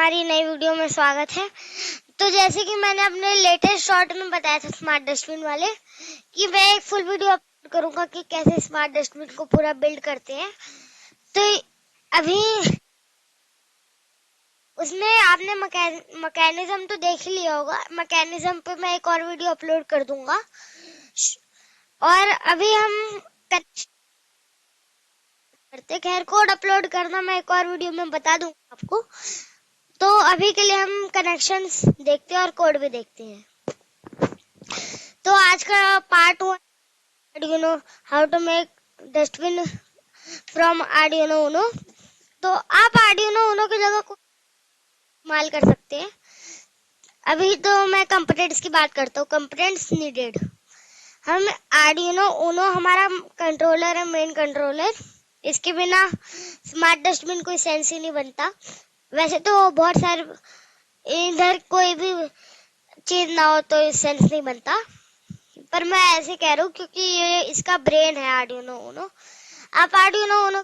हमारी नई वीडियो में स्वागत है। तो जैसे कि मैंने अपने लेटेस्ट शॉर्ट में बताया था स्मार्ट डस्टबिन वाले कि मैं एक फुल वीडियो अपलोड करूंगा कि कैसे स्मार्ट डस्टबिन को पूरा बिल्ड करते हैं। तो अभी उसमें आपने मैकेनिज्म तो देख ही लिया होगा। मैकेनिज्म पे मैं एक और वीडियो अपलोड कर दूंगा और अभी हम करते खैर कोड अपलोड करना मैं एक और वीडियो में बता दूंगा आपको। तो अभी के लिए हम कनेक्शंस देखते हैं और कोड भी देखते हैं। तो आज का part 1 Arduino how to make dustbin from Arduino Uno. तो आप आर्डिनो उनो की जगह को इस्तेमाल कर सकते हैं। अभी तो मैं कंपोनेंट्स की बात करता हूँ। कंपोनेंट्स नीडेड, हम आर्डिनो उनो हमारा कंट्रोलर है, मेन कंट्रोलर। इसके बिना स्मार्ट डस्टबिन कोई सेंस ही नहीं बनता। वैसे तो बहुत सारे इधर कोई भी चीज ना हो तो सेंस नहीं बनता, पर मैं ऐसे कह रहा हूँ क्योंकि ये इसका ब्रेन है आर्डिनो उनो। आप आर्डिनो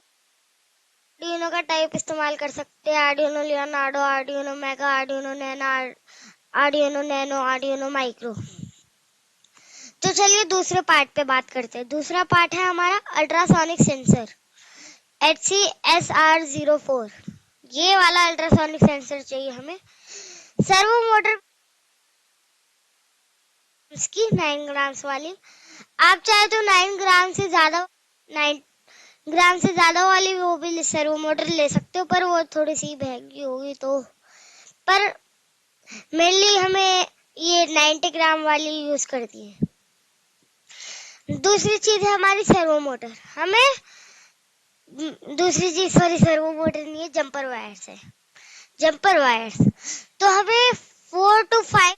का टाइप इस्तेमाल कर सकते हैं। Arduino Leonardo, Arduino mega, Arduino nano, Arduino micro. तो चलिए दूसरे पार्ट पे बात करते हैं। दूसरा पार्ट है हमारा अल्ट्रासोनिक सेंसर HCSR04। ये वाला अल्ट्रासोनिक सेंसर चाहिए हमें। सर्वो मोटर इसकी 9 ग्राम्स वाली। आप चाहे तो 9 ग्राम से ज्यादा 9 ग्राम से ज्यादा वाली वो भी सर्वो मोटर ले सकते हो, पर वो थोड़ी सी महंगी होगी। तो पर मेनली हमें ये 90 ग्राम वाली यूज करती है। दूसरी चीज है हमारी सर्वो मोटर। हमें दूसरी चीज सर्वो मोटर नहीं है, जंपर वायर्स है। जंपर वायर्स तो हमें 4 to 5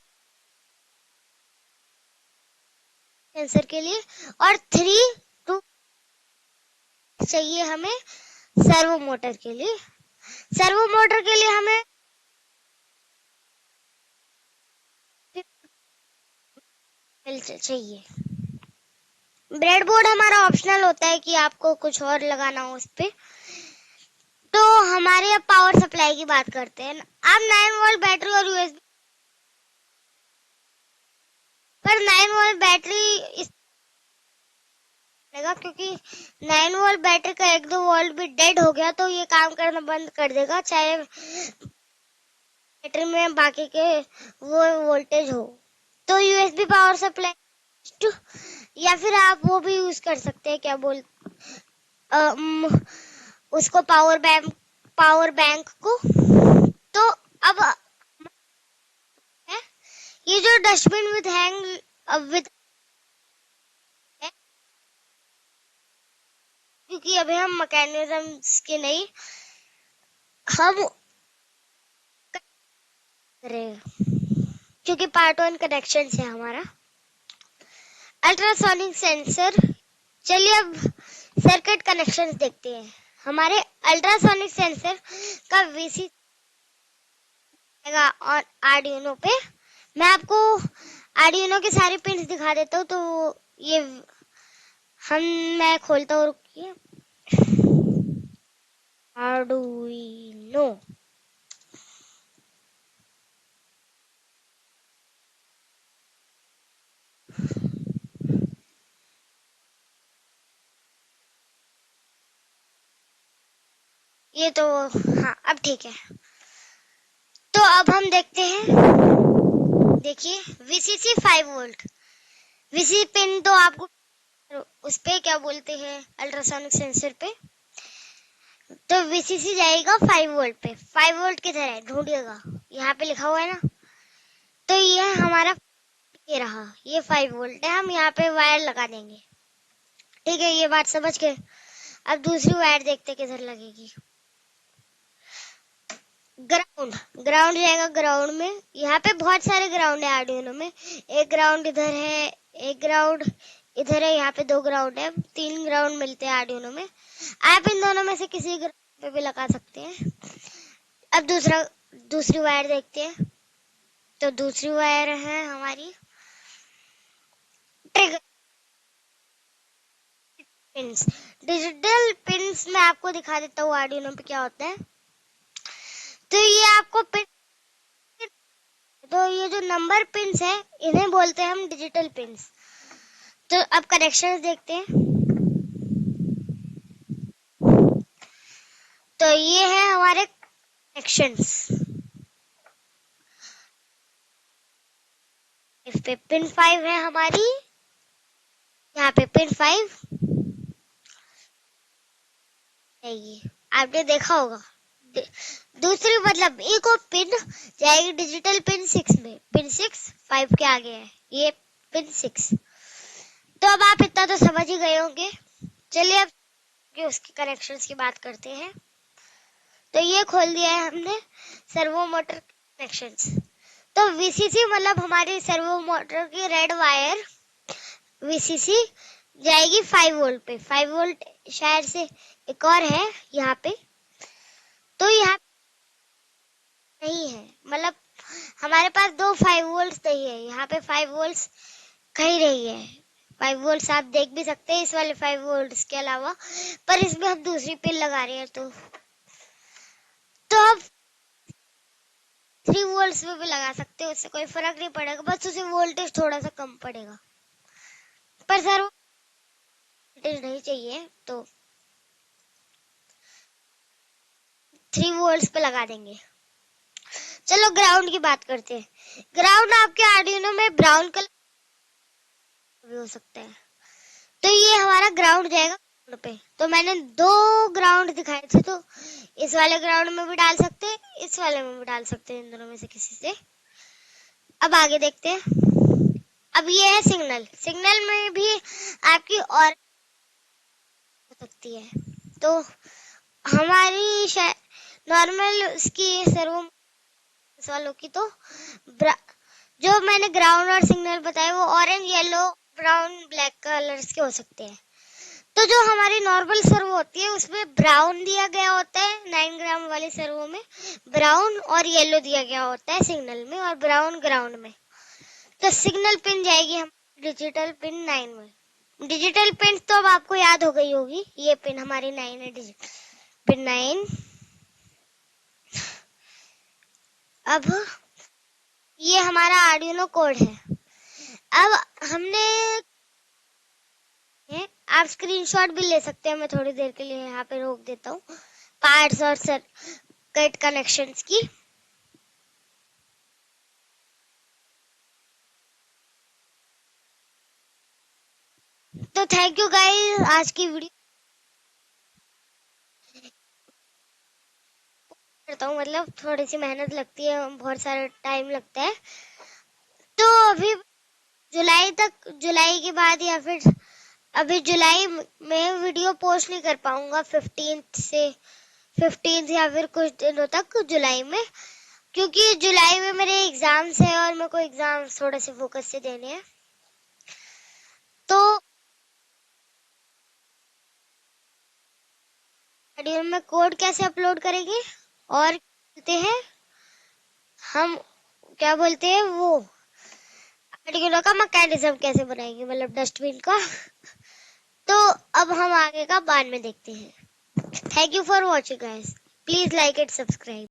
सेंसर के लिए और 3 to चाहिए हमें सर्वो मोटर के लिए। सर्वो मोटर के लिए हमें चाहिए। ब्रेडबोर्ड हमारा ऑप्शनल होता है कि आपको कुछ और लगाना हो उस पे। तो हमारे अब पावर सप्लाई की बात करते हैं। आप 9 वोल्ट बैटरी और यूएसबी पर 9 वोल्ट बैटरी लगा, क्योंकि 9 वोल्ट बैटरी का 1-2 वोल्ट भी डेड हो गया तो ये काम करना बंद कर देगा, चाहे बैटरी में बाकी के वो वोल्टेज हो। तो यूएसबी पावर सप्लाई या फिर आप वो भी यूज कर सकते हैं, क्या बोल उसको पावर बैंक को। तो अब ये जो डस्टबिन विद हैंग विद, क्योंकि अभी हम मैकेनिज्म्स के नहीं हम क्योंकि पार्ट 1 कनेक्शन है हमारा अल्ट्रासोनिक सेंसर। चलिए अब सर्किट कनेक्शंस देखते हैं। हमारे अल्ट्रासोनिक सेंसर का वीसी और आर्डिनो पे मैं आपको आर्डिनो की सारी पिन्स दिखा देता हूँ। तो ये मैं खोलता हूँ, रुकिए। आर्डुइनो ये तो हाँ अब ठीक है। तो अब हम देखते हैं। देखिए VCC 5 वोल्ट VCC पिन तो आपको उस पे क्या बोलते हैं अल्ट्रासोनिक सेंसर पे, तो VCC जाएगा 5 वोल्ट पे। 5 वोल्ट किधर है ढूंढिएगा, यहाँ पे लिखा हुआ है ना। तो ये हमारा ये रहा, ये 5 वोल्ट है। हम यहाँ पे वायर लगा देंगे, ठीक है। ये बात समझ के अब दूसरी वायर देखते किधर लगेगी। ग्राउंड जाएगा ग्राउंड में। यहाँ पे बहुत सारे ग्राउंड है आर्डिनो में। एक ग्राउंड इधर है, एक ग्राउंड इधर है, यहाँ पे 2 ग्राउंड है। 3 ग्राउंड मिलते हैं आर्डिनो में। आप इन दोनों में से किसी ग्राउंड पे भी लगा सकते हैं। अब दूसरी वायर देखते हैं। तो दूसरी वायर है हमारी ट्रिगर पिंस। डिजिटल पिंस मैं आपको दिखा देता हूँ आर्डिनो पे क्या होता है। तो ये आपको पिन ये जो नंबर पिन्स है इन्हें बोलते हैं हम डिजिटल पिन्स। तो अब कनेक्शंस देखते हैं। तो ये है हमारे कनेक्शंस। इस पे पिन 5 है हमारी, यहाँ पे पिन 5 है, ये आपने देखा होगा। दूसरी मतलब एक और पिन जाएगी डिजिटल पिन 6 में, पिन 6 5 के आगे है, ये पिन 6। तो अब आप इतना तो समझ ही गए होंगे। चलिए अब उसके कनेक्शंस की बात करते हैं। तो ये खोल दिया है हमने सर्वो मोटर कनेक्शंस। तो वीसीसी मतलब हमारी सर्वो मोटर की रेड वायर वीसीसी जाएगी 5 वोल्ट पे। 5 वोल्ट शायद से एक और है यहाँ पे, तो यहाँ नहीं है, मतलब हमारे पास दो 5 वोल्ट नहीं है, यहाँ पे 5 वोल्ट कहीं नहीं है। 5 वोल्ट आप देख भी सकते हैं इस वाले 5 वोल्ट के अलावा, पर इसमें हम दूसरी पिन लगा रहे हैं। तो अब 3 वोल्ट में भी लगा सकते हो, उससे कोई फर्क नहीं पड़ेगा, बस उसे वोल्टेज थोड़ा सा कम पड़ेगा। पर सर वोल्टेज नहीं चाहिए तो 3 वोल्ट पे लगा देंगे। चलो ग्राउंड की बात करते हैं। ग्राउंड आपके आर्डिनो में ब्राउन कलर भी हो सकता है, तो ये हमारा ग्राउंड जाएगा पे। तो मैंने 2 ग्राउंड दिखाए थे, तो इस वाले ग्राउंड में भी डाल सकते हैं, इस वाले में भी डाल सकते हैं, इन दोनों में से किसी से। अब आगे देखते हैं। अब ये है सिग्नल। सिग्नल में भी आपकी और हो सकती है। तो हमारी नॉर्मल इसकी सर्वो वालों की तो जो मैंने ग्राउंड और सिग्नल बताए वो orange, yellow, brown, black colours के हो सकते हैं। तो जो हमारी नॉर्मल सर्वो होती है उसमें ब्राउन दिया गया होता है, 9 ग्राम वाली सर्वो में ब्राउन, और येलो दिया गया होता है सिग्नल में, और ब्राउन ग्राउंड में। तो सिग्नल पिन जाएगी हम डिजिटल पिन 9 में। डिजिटल पिन तो अब आपको याद हो गई होगी, ये पिन हमारी 9 है, डिजिटल पिन 9। अब ये हमारा आर्डिनो कोड है। अब हमने आप स्क्रीनशॉट भी ले सकते हैं, मैं थोड़ी देर के लिए यहाँ पे रोक देता हूँ पार्ट्स और सर्किट कनेक्शंस की। तो थैंक यू गाइस, आज की वीडियो करता हूँ, मतलब थोड़ी सी मेहनत लगती है, बहुत सारा टाइम लगता है। तो अभी जुलाई के बाद या फिर अभी जुलाई में वीडियो पोस्ट नहीं कर पाऊंगा 15 या फिर कुछ दिनों तक जुलाई में, क्योंकि जुलाई में मेरे एग्जाम्स है और मेरे को एग्जाम्स थोड़े से फोकस से देने हैं। तो वीडियो में कोड कैसे अपलोड करेंगे और बोलते हैं हम क्या बोलते हैं वो आर्डिनो का मैकेनिज्म कैसे बनाएंगे, मतलब डस्टबिन का। तो अब हम आगे का बाद में देखते हैं। Thank you for watching guys, please like and subscribe.